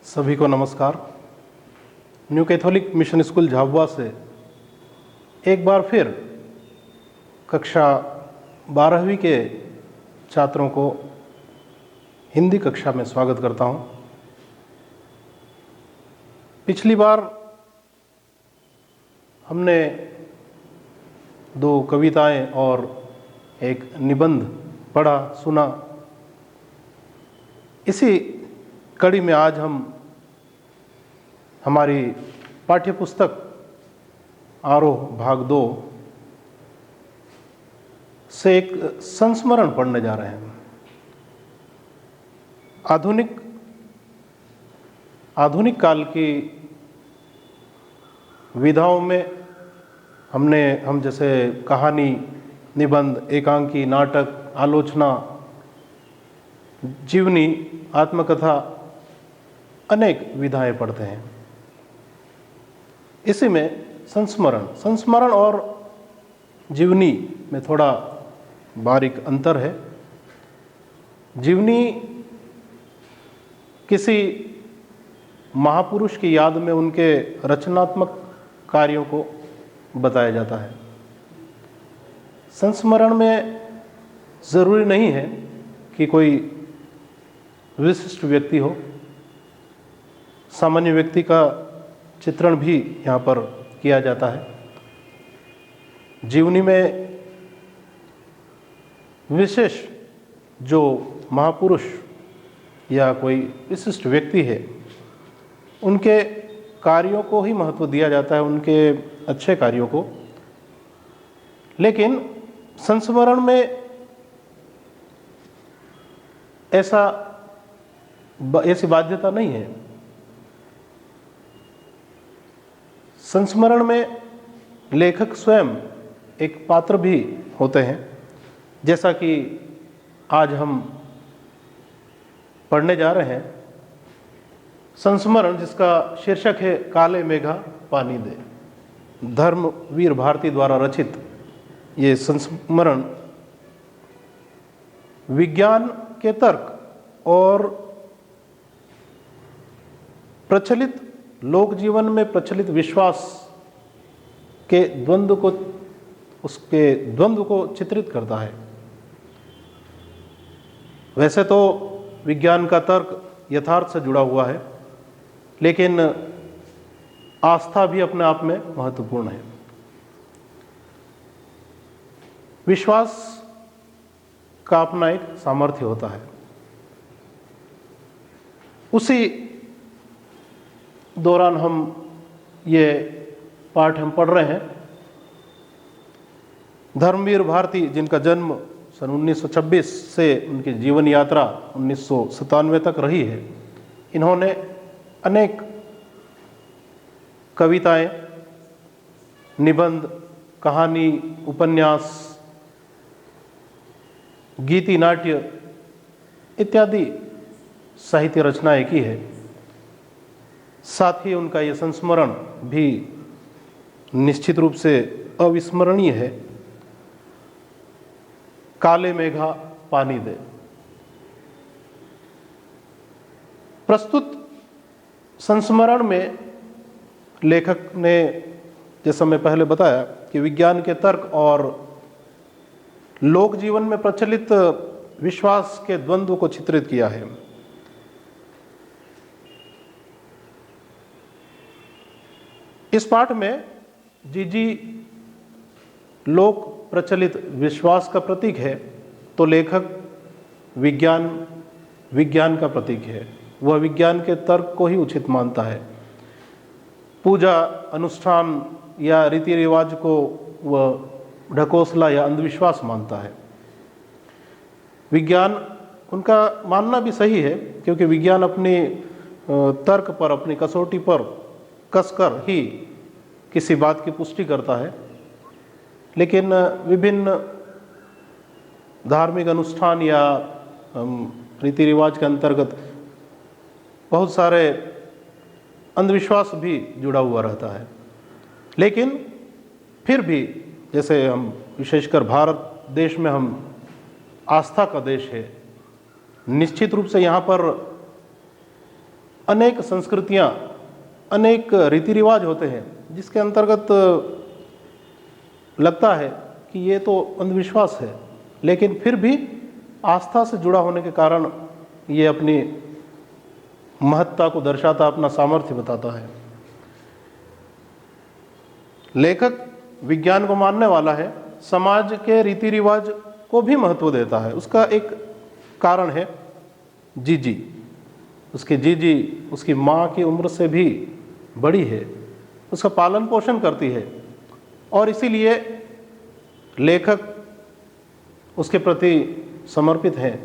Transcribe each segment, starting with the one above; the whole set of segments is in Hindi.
सभी को नमस्कार। New Catholic mission school Jhabua से एक बार फिर कक्षा 12वीं के छात्रों को हिंदी कक्षा में स्वागत करता हूं। पिछली बार हमने 2 कविताएं और एक निबंध पढ़ा सुना। इसी कड़ी में आज हम हमारी पाठ्य पुस्तक आरोह भाग 2 से एक संस्मरण पढ़ने जा रहे हैं। आधुनिक काल की विधाओं में हम जैसे कहानी, निबंध, एकांकी, नाटक, आलोचना, जीवनी, आत्मकथा अनेक विधाएं पढ़ते हैं। इसी में संस्मरण और जीवनी में थोड़ा बारीक अंतर है। जीवनी किसी महापुरुष की याद में उनके रचनात्मक कार्यों को बताया जाता है। संस्मरण में ज़रूरी नहीं है कि कोई विशिष्ट व्यक्ति हो, सामान्य व्यक्ति का चित्रण भी यहाँ पर किया जाता है। जीवनी में विशेष जो महापुरुष या कोई विशिष्ट व्यक्ति है, उनके कार्यों को ही महत्व दिया जाता है, उनके अच्छे कार्यों को। लेकिन संस्मरण में ऐसी बाध्यता नहीं है। संस्मरण में लेखक स्वयं एक पात्र भी होते हैं, जैसा कि आज हम पढ़ने जा रहे हैं। संस्मरण जिसका शीर्षक है काले मेघा पानी दे, धर्मवीर भारती द्वारा रचित ये संस्मरण विज्ञान के तर्क और प्रचलित लोक जीवन में प्रचलित विश्वास के द्वंद्व को चित्रित करता है। वैसे तो विज्ञान का तर्क यथार्थ से जुड़ा हुआ है, लेकिन आस्था भी अपने आप में महत्वपूर्ण है। विश्वास का अपना एक सामर्थ्य होता है। उसी दौरान हम ये पाठ हम पढ़ रहे हैं। धर्मवीर भारती, जिनका जन्म सन 1926 से उनकी जीवन यात्रा 1997 तक रही है, इन्होंने अनेक कविताएं, निबंध, कहानी, उपन्यास, गीति, नाट्य इत्यादि साहित्य रचनाएं की है। साथ ही उनका ये संस्मरण भी निश्चित रूप से अविस्मरणीय है। काले मेघा पानी दे। प्रस्तुत संस्मरण में लेखक ने, जैसा मैं पहले बताया, कि विज्ञान के तर्क और लोक जीवन में प्रचलित विश्वास के द्वंद्व को चित्रित किया है। इस पाठ में जीजी लोक प्रचलित विश्वास का प्रतीक है, तो लेखक विज्ञान का प्रतीक है। वह विज्ञान के तर्क को ही उचित मानता है। पूजा अनुष्ठान या रीति रिवाज को वह ढकोसला या अंधविश्वास मानता है। विज्ञान, उनका मानना भी सही है, क्योंकि विज्ञान अपनी तर्क पर, अपनी कसौटी पर कसकर ही किसी बात की पुष्टि करता है। लेकिन विभिन्न धार्मिक अनुष्ठान या रीति रिवाज के अंतर्गत बहुत सारे अंधविश्वास भी जुड़ा हुआ रहता है। लेकिन फिर भी, जैसे हम विशेषकर भारत देश में हम आस्था का देश है, निश्चित रूप से यहाँ पर अनेक संस्कृतियाँ, अनेक रीति रिवाज होते हैं जिसके अंतर्गत लगता है कि ये तो अंधविश्वास है, लेकिन फिर भी आस्था से जुड़ा होने के कारण ये अपनी महत्ता को दर्शाता, अपना सामर्थ्य बताता है। लेखक विज्ञान को मानने वाला है, समाज के रीति रिवाज को भी महत्व देता है। उसका एक कारण है जीजी। उसकी जीजी उसकी माँ की उम्र से भी बड़ी है, उसका पालन पोषण करती है, और इसीलिए लेखक उसके प्रति समर्पित हैं।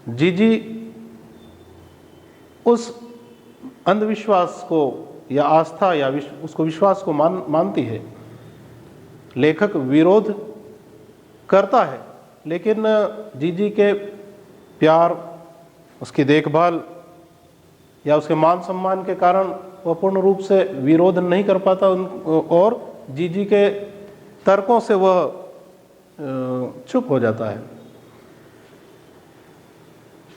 जीजी उस अंधविश्वास को या आस्था या उसको विश्वास को मानती है। लेखक विरोध करता है, लेकिन जीजी के प्यार, उसकी देखभाल या उसके मान सम्मान के कारण वह पूर्ण रूप से विरोध नहीं कर पाता, और जीजी के तर्कों से वह चुप हो जाता है।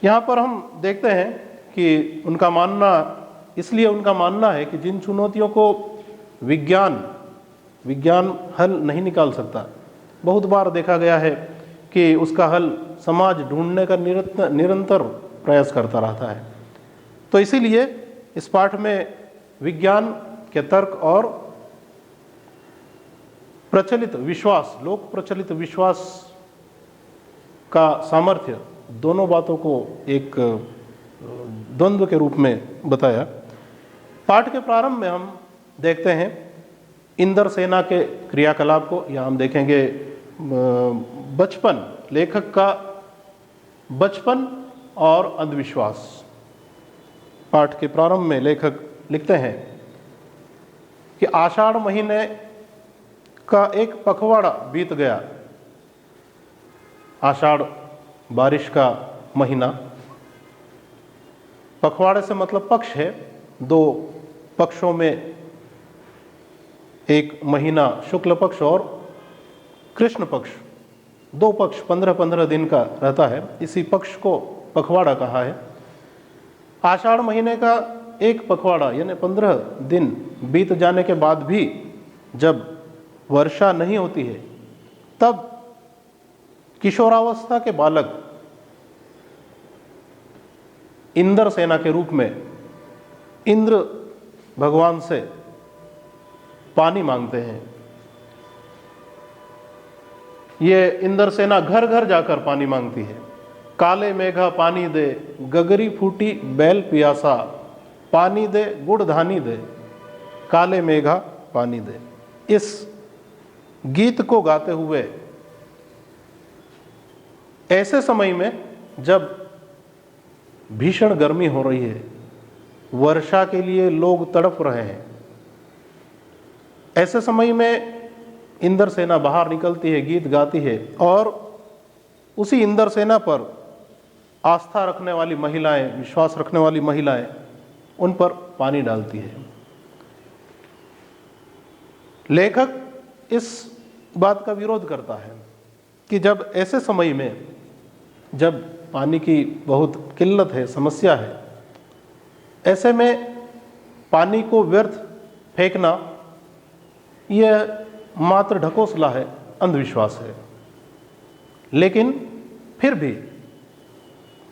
यहाँ पर हम देखते हैं कि उनका मानना है कि जिन चुनौतियों को विज्ञान हल नहीं निकाल सकता, बहुत बार देखा गया है कि उसका हल समाज ढूंढने का निरंतर प्रयास करता रहता है। तो इसीलिए इस पाठ में विज्ञान के तर्क और प्रचलित विश्वास, लोक प्रचलित विश्वास का सामर्थ्य, दोनों बातों को एक द्वंद्व के रूप में बताया। पाठ के प्रारंभ में हम देखते हैं इंद्र सेना के क्रियाकलाप को। यहाँ हम देखेंगे बचपन, लेखक का बचपन और अंधविश्वास। पाठ के प्रारंभ में लेखक लिखते हैं कि आषाढ़ महीने का एक पखवाड़ा बीत गया। आषाढ़ बारिश का महीना, पखवाड़े से मतलब पक्ष है। दो पक्षों में एक महीना शुक्ल पक्ष और कृष्ण पक्ष, दो पक्ष 15-15 दिन का रहता है, इसी पक्ष को पखवाड़ा कहा है। आषाढ़ महीने का एक पखवाड़ा यानी 15 दिन बीत जाने के बाद भी जब वर्षा नहीं होती है, तब किशोरावस्था के बालक इंद्र सेना के रूप में इंद्र भगवान से पानी मांगते हैं। ये इंद्र सेना घर घर जाकर पानी मांगती है। काले मेघा पानी दे, गगरी फूटी बैल पियासा, पानी दे गुड़ धानी दे, काले मेघा पानी दे। इस गीत को गाते हुए ऐसे समय में जब भीषण गर्मी हो रही है, वर्षा के लिए लोग तड़प रहे हैं, ऐसे समय में इंद्र सेना बाहर निकलती है, गीत गाती है, और उसी इंद्र सेना पर आस्था रखने वाली महिलाएं, विश्वास रखने वाली महिलाएं उन पर पानी डालती है। लेखक इस बात का विरोध करता है कि जब ऐसे समय में जब पानी की बहुत किल्लत है, समस्या है, ऐसे में पानी को व्यर्थ फेंकना यह मात्र ढकोसला है, अंधविश्वास है। लेकिन फिर भी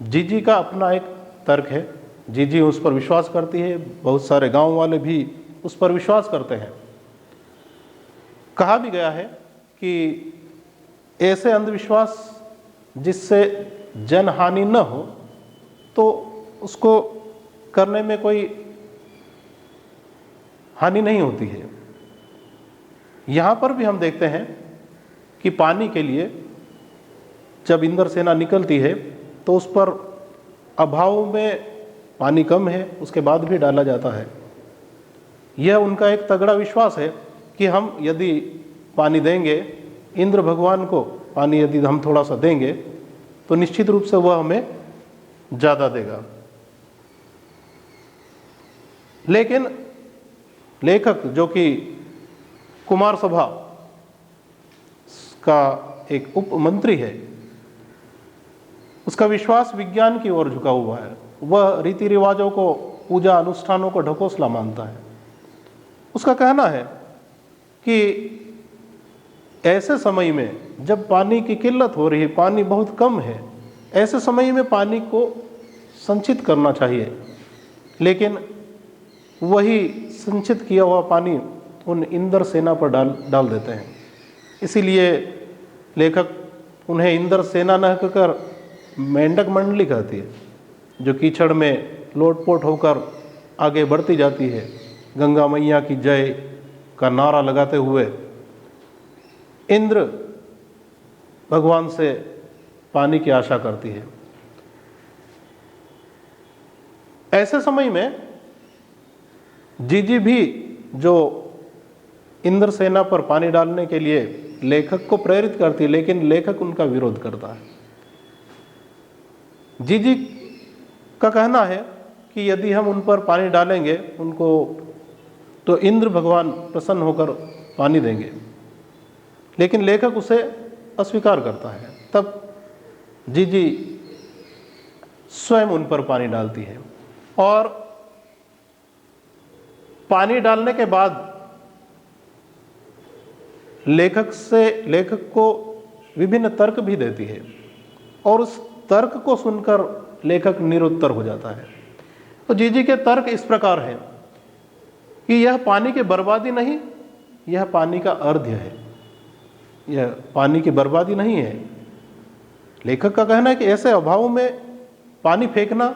जीजी का अपना एक तर्क है। जीजी उस पर विश्वास करती है, बहुत सारे गांव वाले भी उस पर विश्वास करते हैं। कहा भी गया है कि ऐसे अंधविश्वास जिससे जनहानि न हो तो उसको करने में कोई हानि नहीं होती है। यहाँ पर भी हम देखते हैं कि पानी के लिए जब इंद्र सेना निकलती है तो उस पर अभाव में पानी कम है, उसके बाद भी डाला जाता है। यह उनका एक तगड़ा विश्वास है कि हम यदि पानी देंगे, इंद्र भगवान को पानी यदि हम थोड़ा सा देंगे तो निश्चित रूप से वह हमें ज़्यादा देगा। लेकिन लेखक जो कि कुमार सभा का एक उप मंत्री है, उसका विश्वास विज्ञान की ओर झुका हुआ है। वह रीति रिवाजों को, पूजा अनुष्ठानों को ढकोसला मानता है। उसका कहना है कि ऐसे समय में जब पानी की किल्लत हो रही है, पानी बहुत कम है, ऐसे समय में पानी को संचित करना चाहिए, लेकिन वही संचित किया हुआ पानी उन इंद्र सेना पर डाल देते हैं। इसीलिए लेखक उन्हें इंद्र सेना न कहकर मेंढक मंडली कहती है, जो कीचड़ में लोटपोट होकर आगे बढ़ती जाती है, गंगा मैया की जय का नारा लगाते हुए इंद्र भगवान से पानी की आशा करती है। ऐसे समय में जीजी भी, जो इंद्र सेना पर पानी डालने के लिए लेखक को प्रेरित करती है, लेकिन लेखक उनका विरोध करता है। जीजी का कहना है कि यदि हम उन पर पानी डालेंगे उनको, तो इंद्र भगवान प्रसन्न होकर पानी देंगे, लेकिन लेखक उसे अस्वीकार करता है। तब जीजी स्वयं उन पर पानी डालती है और पानी डालने के बाद लेखक को विभिन्न तर्क भी देती है और उस तर्क को सुनकर लेखक निरुत्तर हो जाता है। तो जीजी के तर्क इस प्रकार है कि यह पानी की बर्बादी नहीं, यह पानी का अर्घ्य है, यह पानी की बर्बादी नहीं है। लेखक का कहना है कि ऐसे अभाव में पानी फेंकना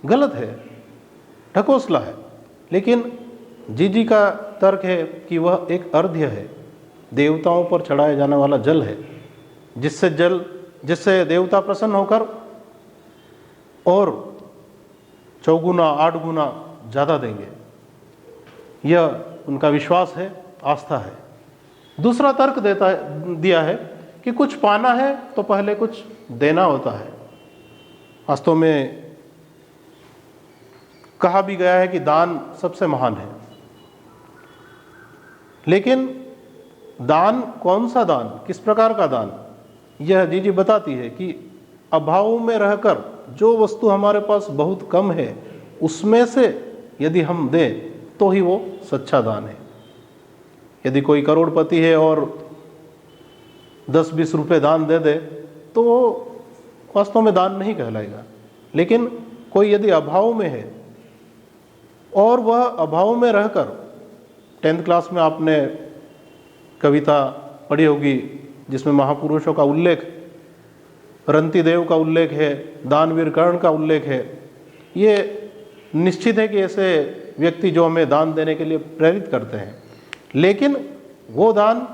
गलत है, ढकोसला है, लेकिन जीजी का तर्क है कि वह एक अर्घ्य है, देवताओं पर चढ़ाया जाने वाला जल है, जिससे देवता प्रसन्न होकर और 4 गुना 8 गुना ज़्यादा देंगे। यह उनका विश्वास है, आस्था है। दूसरा तर्क दिया है कि कुछ पाना है तो पहले कुछ देना होता है। वास्तव में कहा भी गया है कि दान सबसे महान है, लेकिन दान कौन सा दान, किस प्रकार का दान, यह जीजी बताती है कि अभाव में रहकर जो वस्तु हमारे पास बहुत कम है उसमें से यदि हम दें तो ही वो सच्चा दान है। यदि कोई करोड़पति है और 10-20 रुपये दान दे दे तो वो वास्तव में दान नहीं कहलाएगा। लेकिन कोई यदि अभाव में है और वह अभाव में रहकर, 10th क्लास में आपने कविता पढ़ी होगी जिसमें महापुरुषों का उल्लेख, रंतिदेव का उल्लेख है, दानवीर कर्ण का उल्लेख है। ये निश्चित है कि ऐसे व्यक्ति जो हमें दान देने के लिए प्रेरित करते हैं, लेकिन वो दान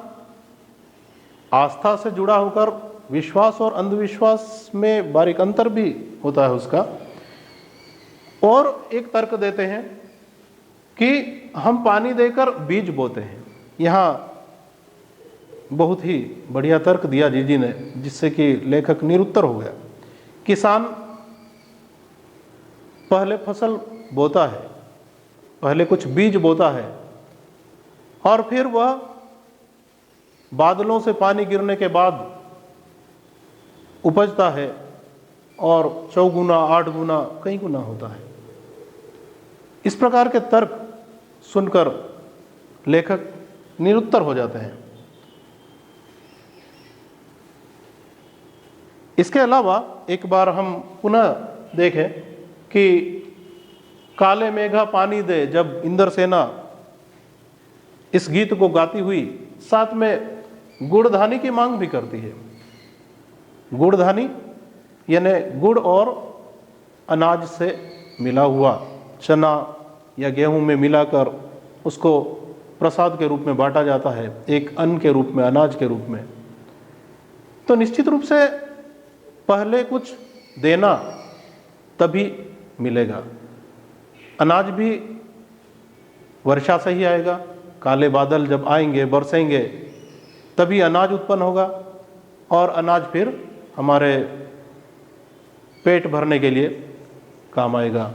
आस्था से जुड़ा होकर विश्वास और अंधविश्वास में बारीक अंतर भी होता है उसका। और एक तर्क देते हैं कि हम पानी देकर बीज बोते हैं। यहाँ बहुत ही बढ़िया तर्क दिया जीजी ने, जिससे कि लेखक निरुत्तर हो गया। किसान पहले फसल बोता है, पहले कुछ बीज बोता है और फिर वह बादलों से पानी गिरने के बाद उपजता है और 4 गुना 8 गुना कई गुना होता है। इस प्रकार के तर्क सुनकर लेखक निरुत्तर हो जाते हैं। इसके अलावा एक बार हम पुनः देखें कि काले मेघा पानी दे, जब इंद्र सेना इस गीत को गाती हुई साथ में गुड़धानी की मांग भी करती है। गुड़धानी यानी गुड़ और अनाज से मिला हुआ चना या गेहूं में मिलाकर उसको प्रसाद के रूप में बांटा जाता है, एक अन्न के रूप में, अनाज के रूप में। तो निश्चित रूप से पहले कुछ देना तभी मिलेगा। अनाज भी वर्षा से ही आएगा, काले बादल जब आएंगे, बरसेंगे, तभी अनाज उत्पन्न होगा और अनाज फिर हमारे पेट भरने के लिए काम आएगा।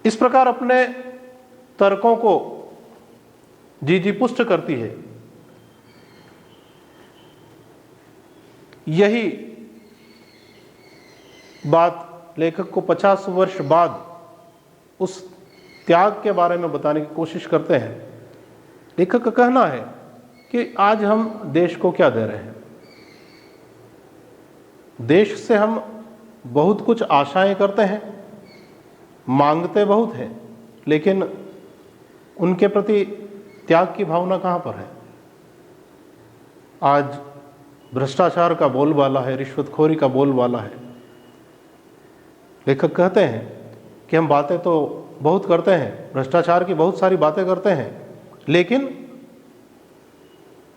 इस प्रकार अपने तर्कों को जीजी पुष्ट करती है। यही बात लेखक को 50 वर्ष बाद उस त्याग के बारे में बताने की कोशिश करते हैं। लेखक का कहना है कि आज हम देश को क्या दे रहे हैं। देश से हम बहुत कुछ आशाएं करते हैं, मांगते बहुत हैं, लेकिन उनके प्रति त्याग की भावना कहाँ पर है। आज भ्रष्टाचार का बोलबाला है, रिश्वतखोरी का बोलबाला है। लेखक कहते हैं कि हम बातें तो बहुत करते हैं, भ्रष्टाचार की बहुत सारी बातें करते हैं, लेकिन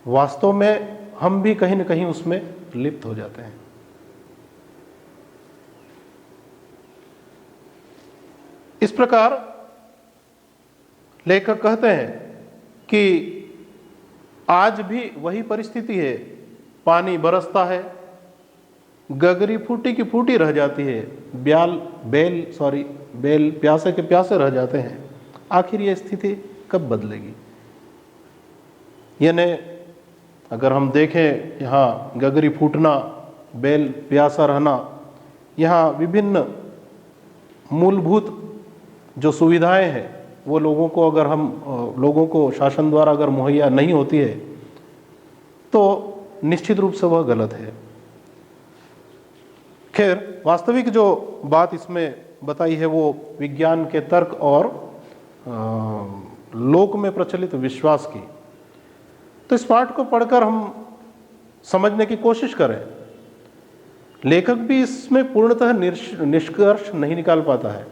वास्तव में हम भी कहीं न कहीं उसमें लिप्त हो जाते हैं। इस प्रकार लेखक कहते हैं कि आज भी वही परिस्थिति है, पानी बरसता है, गगरी फूटी की फूटी रह जाती है, बेल प्यासे के प्यासे रह जाते हैं। आखिर ये स्थिति कब बदलेगी। यानी अगर हम देखें, यहाँ गगरी फूटना, बेल प्यासा रहना, यहाँ विभिन्न मूलभूत जो सुविधाएं हैं वो लोगों को शासन द्वारा अगर मुहैया नहीं होती है तो निश्चित रूप से वह गलत है। खैर, वास्तविक जो बात इसमें बताई है वो विज्ञान के तर्क और लोक में प्रचलित विश्वास की। तो इस पाठ को पढ़कर हम समझने की कोशिश करें। लेखक भी इसमें पूर्णतः निष्कर्ष नहीं निकाल पाता है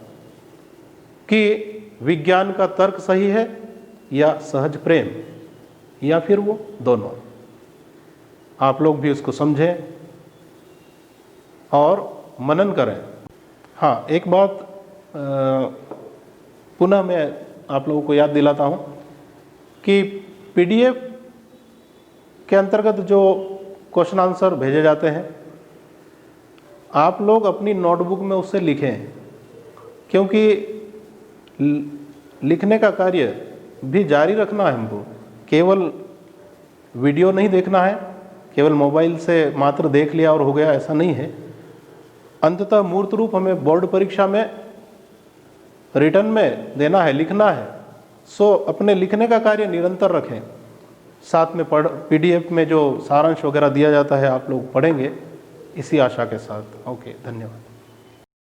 कि विज्ञान का तर्क सही है या सहज प्रेम, या फिर वो दोनों। आप लोग भी उसको समझें और मनन करें। हाँ, एक बात पुनः मैं आप लोगों को याद दिलाता हूँ कि PDF के अंतर्गत जो क्वेश्चन आंसर भेजे जाते हैं, आप लोग अपनी नोटबुक में उससे लिखें, क्योंकि लिखने का कार्य भी जारी रखना है हमको। केवल वीडियो नहीं देखना है, केवल मोबाइल से मात्र देख लिया और हो गया, ऐसा नहीं है। अंततः मूर्त रूप हमें बोर्ड परीक्षा में रिटर्न में देना है, लिखना है। सो अपने लिखने का कार्य निरंतर रखें। साथ में PDF में जो सारांश वगैरह दिया जाता है आप लोग पढ़ेंगे, इसी आशा के साथ। ओके, धन्यवाद।